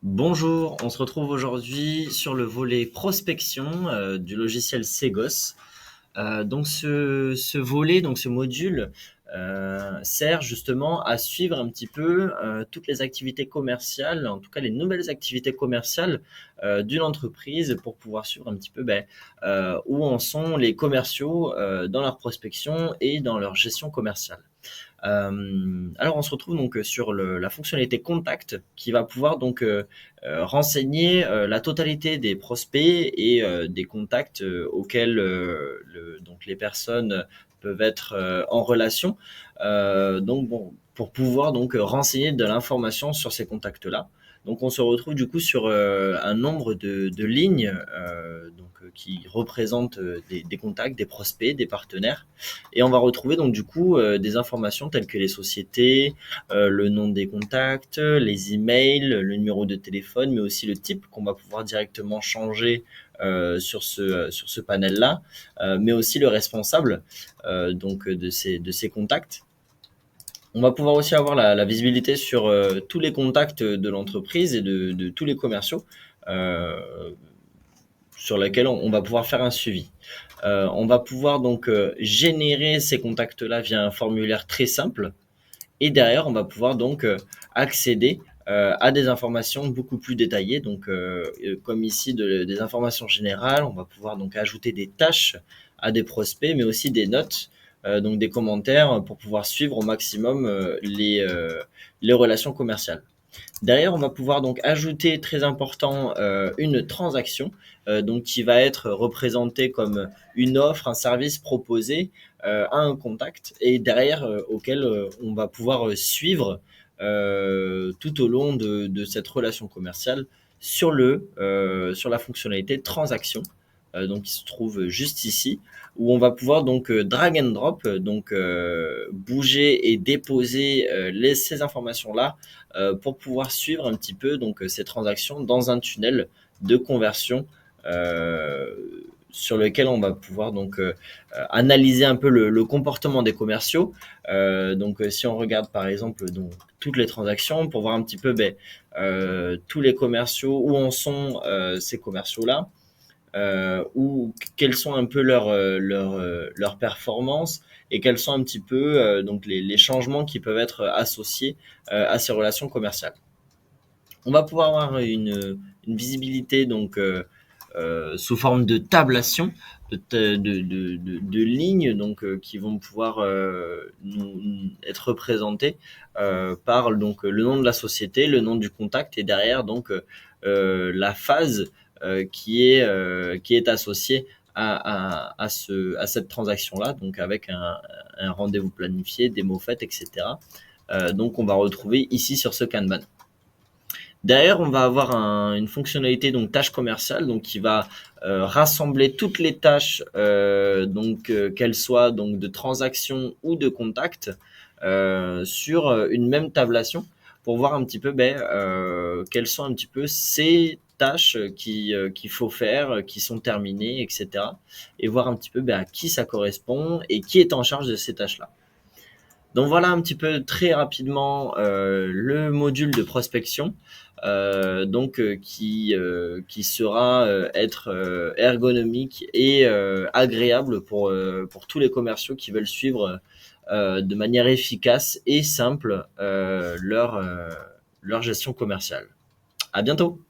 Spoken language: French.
Bonjour, on se retrouve aujourd'hui sur le volet prospection du logiciel Segos. Donc ce volet, donc ce module, sert justement à suivre un petit peu toutes les activités commerciales, en tout cas les nouvelles activités commerciales d'une entreprise pour pouvoir suivre un petit peu où en sont les commerciaux dans leur prospection et dans leur gestion commerciale. Alors on se retrouve donc sur la fonctionnalité contact qui va pouvoir donc renseigner la totalité des prospects et des contacts auxquels donc les personnes peuvent être en relation. Donc bon, pour pouvoir donc renseigner de l'information sur ces contacts-là. Donc on se retrouve du coup sur un nombre de lignes qui représentent des contacts, des prospects, des partenaires. Et on va retrouver donc du coup des informations telles que les sociétés, le nom des contacts, les emails, le numéro de téléphone, mais aussi le type qu'on va pouvoir directement changer sur ce panel-là, mais aussi le responsable donc de ces contacts. On va pouvoir aussi avoir la visibilité sur tous les contacts de l'entreprise et de tous les commerciaux euh, sur lesquels on va pouvoir faire un suivi. On va pouvoir donc générer ces contacts-là via un formulaire très simple et derrière, on va pouvoir donc accéder à des informations beaucoup plus détaillées. Donc, comme ici, des informations générales, on va pouvoir donc ajouter des tâches à des prospects, mais aussi des notes, donc des commentaires pour pouvoir suivre au maximum les relations commerciales. Derrière, on va pouvoir donc ajouter, très important, une transaction, donc qui va être représentée comme une offre, un service proposé à un contact et derrière auquel on va pouvoir suivre tout au long de cette relation commerciale sur la fonctionnalité transaction, donc qui se trouve juste ici, où on va pouvoir donc drag and drop, donc bouger et déposer ces informations-là pour pouvoir suivre un petit peu donc ces transactions dans un tunnel de conversion euh, sur lequel on va pouvoir donc analyser un peu le comportement des commerciaux. Si on regarde par exemple donc toutes les transactions pour voir un petit peu tous les commerciaux où en sont ces commerciaux là, ou quelles sont un peu leurs performances et quels sont un petit peu donc les changements qui peuvent être associés à ces relations commerciales. On va pouvoir avoir une visibilité donc sous forme de tablation, de lignes donc qui vont pouvoir être représentées par donc le nom de la société, le nom du contact et derrière donc la phase qui est associée à cette transaction-là, donc avec un rendez-vous planifié, des mots faits, etc. Donc on va retrouver ici sur ce Kanban. Derrière, on va avoir une fonctionnalité donc tâche commerciale donc qui va rassembler toutes les tâches qu'elles soient donc de transaction ou de contact sur une même tablation pour voir un petit peu quelles sont un petit peu ces tâches qu'il faut faire, qui sont terminées, etc. Et voir un petit peu à qui ça correspond et qui est en charge de ces tâches-là. Donc voilà un petit peu très rapidement le module de prospection qui sera être ergonomique et agréable pour tous les commerciaux qui veulent suivre de manière efficace et simple leur gestion commerciale. À bientôt.